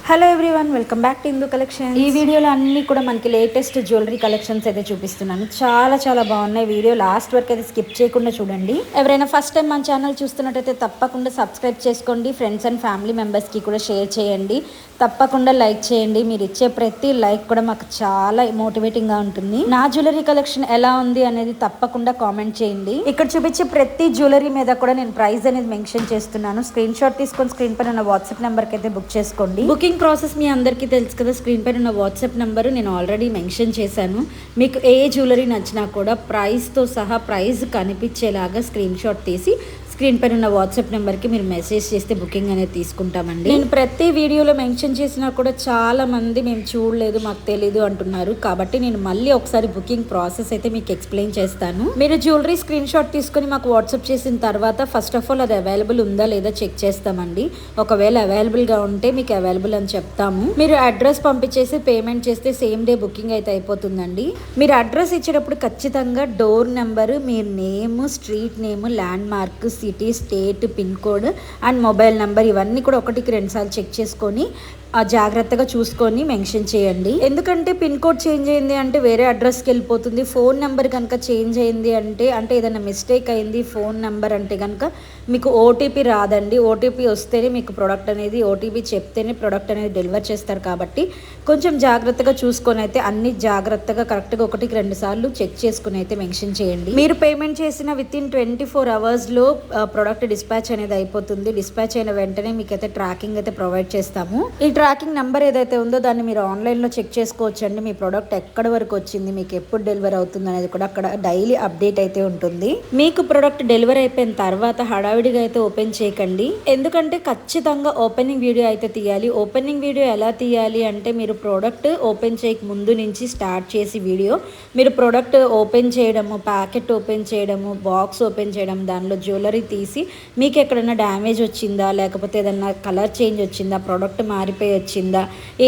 Hello everyone, welcome back to Indu collection. ఈ వీడియోలో అన్నీ కూడా మనకి లేటెస్ట్ జ్యువెలరీ కలెక్షన్స్ అయితే చూపిస్తున్నాను. చాలా చాలా బాగున్నాయి. వీడియో లాస్ట్ వరకు అయితే స్కిప్ చేయకుండా చూడండి. ఎవరైనా ఫస్ట్ టైం మన ఛానల్ చూస్తున్నట్టయితే తప్పకుండా సబ్స్క్రైబ్ చేసుకోండి. ఫ్రెండ్స్ అండ్ ఫ్యామిలీ మెంబర్స్కి కూడా షేర్ చేయండి. తప్పకుండా లైక్ చేయండి. మీరు ఇచ్చే ప్రతి లైక్ కూడా మాకు చాలా మోటివేటింగ్గా ఉంటుంది. నా జ్యువెలరీ కలెక్షన్ ఎలా ఉంది అనేది తప్పకుండా కామెంట్ చేయండి. ఇక్కడ చూపించే ప్రతి జ్యువెలరీ మీద కూడా నేను ప్రైస్ అనేది మెన్షన్ చేస్తున్నాను. స్క్రీన్ షాట్ తీసుకొని స్క్రీన్ పైన ఉన్న వాట్సాప్ నెంబర్కి అయితే బుక్ చేసుకోండి. బుకింగ్ ప్రాసెస్ మీ అందరికీ తెలుసు కదా. స్క్రీన్ పైన ఉన్న వాట్సాప్ నెంబరు నేను ఆల్రెడీ మెన్షన్ చేశాను. మీకు ఏ జ్యువెలరీ నచ్చినా కూడా ప్రైస్తో సహా ప్రైస్ కనిపించేలాగా స్క్రీన్ షాట్ తీసి స్క్రీన్ పైన ఉన్న వాట్సాప్ నెంబర్కి మీరు మెసేజ్ చేస్తే బుకింగ్ అనేది తీసుకుంటామండి. నేను ప్రతి వీడియోలో మెన్షన్ చేసినా కూడా చాలా మంది మేము చూడలేదు, మాకు తెలీదు అంటున్నారు. కాబట్టి నేను మళ్ళీ ఒకసారి బుకింగ్ ప్రాసెస్ అయితే మీకు ఎక్స్ప్లెయిన్ చేస్తాను. మీరు జ్యువెలరీ స్క్రీన్ షాట్ తీసుకొని మాకు వాట్సాప్ చేసిన తర్వాత ఫస్ట్ ఆఫ్ ఆల్ అది అవైలబుల్ ఉందా లేదా చెక్ చేస్తామండి. ఒకవేళ అవైలబుల్గా ఉంటే మీకు అవైలబుల్ అని చెప్తాము. మీరు అడ్రస్ పంపించేసి పేమెంట్ చేస్తే సేమ్ డే బుకింగ్ అయితే అయిపోతుందండి. మీరు అడ్రస్ ఇచ్చేటప్పుడు ఖచ్చితంగా door number, me name, street name, land mark, city, state, pin code and mobile number ఇవన్నీ కూడా 1కి 2 సార్లు చెక్ చేసుకొని జాగ్రత్తగా చూసుకొని మెన్షన్ చేయండి. ఎందుకంటే పిన్ కోడ్ చేంజ్ అయింది అంటే వేరే అడ్రస్కి వెళ్ళిపోతుంది. ఫోన్ నెంబర్ కనుక చేంజ్ అయింది అంటే ఏదైనా మిస్టేక్ అయింది ఫోన్ నెంబర్ అంటే కనుక మీకు ఓటీపీ రాదండి. ఓటీపీ వస్తేనే మీకు ప్రోడక్ట్ అనేది, ఓటీపీ చెప్తేనే ప్రోడక్ట్ అనేది డెలివర్ చేస్తారు. కాబట్టి కొంచెం జాగ్రత్తగా చూసుకొని అయితే అన్ని జాగ్రత్తగా కరెక్ట్గా 1కి 2 సార్లు చెక్ చేసుకుని అయితే మెన్షన్ చేయండి. మీరు పేమెంట్ చేసిన వితిన్ 24 అవర్స్లో ప్రోడక్ట్ డిస్పాచ్ అనేది అయిపోతుంది. డిస్పాచ్ అయిన వెంటనే మీకు అయితే ట్రాకింగ్ అయితే ప్రొవైడ్ చేస్తాము. ఈ ట్రాకింగ్ నెంబర్ ఏదైతే ఉందో దాన్ని మీరు ఆన్లైన్లో చెక్ చేసుకోవచ్చండి. మీ ప్రోడక్ట్ ఎక్కడి వరకు వచ్చింది, మీకు ఎప్పుడు డెలివర్ అవుతుంది అనేది కూడా అక్కడ డైలీ అప్డేట్ అయితే ఉంటుంది. మీకు ప్రోడక్ట్ డెలివర్ అయిపోయిన తర్వాత హడావిడిగా అయితే ఓపెన్ చేయకండి. ఎందుకంటే ఖచ్చితంగా ఓపెనింగ్ వీడియో అయితే తీయాలి. ఓపెనింగ్ వీడియో ఎలా తీయాలి అంటే మీరు ప్రోడక్ట్ ఓపెన్ చేయక ముందు నుంచి స్టార్ట్ చేసి వీడియో, మీరు ప్రోడక్ట్ ఓపెన్ చేయడము, ప్యాకెట్ ఓపెన్ చేయడము, బాక్స్ ఓపెన్ చేయడం, దానిలో జ్యువెలరీ తీసి మీకు ఎక్కడైనా డ్యామేజ్ వచ్చిందా, లేకపోతే ఏదన్నా కలర్ చేంజ్ వచ్చిందా, ప్రోడక్ట్ మారిపోయి వచ్చిందా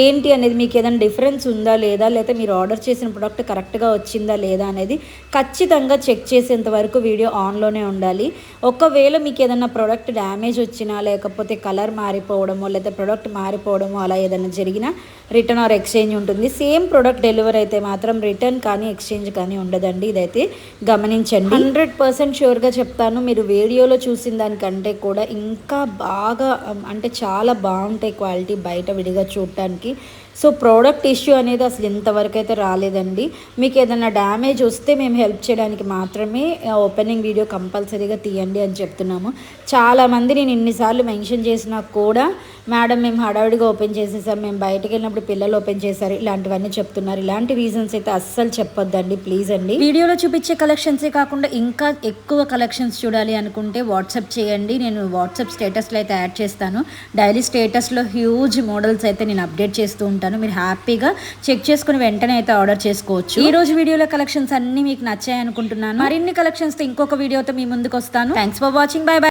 ఏంటి అనేది, మీకు ఏదైనా డిఫరెన్స్ ఉందా లేదా, లేకపోతే మీరు ఆర్డర్ చేసిన ప్రోడక్ట్ కరెక్ట్గా వచ్చిందా లేదా అనేది ఖచ్చితంగా చెక్ చేసేంత వరకు వీడియో ఆన్లోనే ఉండాలి. ఒకవేళ మీకు ఏదైనా ప్రోడక్ట్ డ్యామేజ్ వచ్చినా, లేకపోతే కలర్ మారిపోవడమో, లేదా ప్రోడక్ట్ మారిపోవడమో అలా ఏదైనా జరిగినా రిటర్న్ ఆర్ ఎక్స్చేంజ్ ఉంటుంది. సేమ్ ప్రోడక్ట్ డెలివరీ అయితే మాత్రం రిటర్న్ కానీ ఎక్స్చేంజ్ కానీ ఉండదండి. ఇదైతే గమనించండి. 100% ష్యూర్గా చెప్తాను. మీరు వీడియోలో చూసిన దానికంటే కూడా ఇంకా బాగా అంటే చాలా బాగుంటాయి క్వాలిటీ బయట విడిగా చూడటానికి. సో ప్రోడక్ట్ ఇష్యూ అనేది అసలు ఇంతవరకు అయితే రాలేదండి. మీకు ఏదైనా డ్యామేజ్ వస్తే మేము హెల్ప్ చేయడానికి మాత్రమే ఓపెనింగ్ వీడియో కంపల్సరీగా తీయండి అని చెప్తున్నాము. చాలామంది నేను ఇన్నిసార్లు మెన్షన్ చేసినా కూడా మేడం మేము హడావిడిగా ఓపెన్ చేసేసాం, మేము బయటకు వెళ్ళినప్పుడు పిల్లలు ఓపెన్ చేశారు, ఇలాంటివన్నీ చెప్తున్నారు. ఇలాంటి రీజన్స్ అయితే అస్సలు చెప్పొద్దండి ప్లీజ్ అండి. వీడియోలో చూపించే కలెక్షన్సే కాకుండా ఇంకా ఎక్కువ కలెక్షన్స్ చూడాలి అనుకుంటే వాట్సాప్ చేయండి. నేను వాట్సాప్ స్టేటస్లో అయితే యాడ్ చేస్తాను. డైలీ స్టేటస్లో హ్యూజ్ మోడల్స్ అయితే నేను అప్డేట్ చేస్తూ ఉంటాను. మీరు హ్యాపీగా చెక్ చేసుకుని వెంటనే అయితే ఆర్డర్ చేసుకోవచ్చు. ఈ రోజు వీడియోలో కలెక్షన్స్ అన్ని మీకు నచ్చాయి అనుకుంటున్నాను. మరిన్ని కలెక్షన్స్ తో ఇంకొక వీడియోతో మీ ముందుకు వస్తాను. Thanks for watching. By by.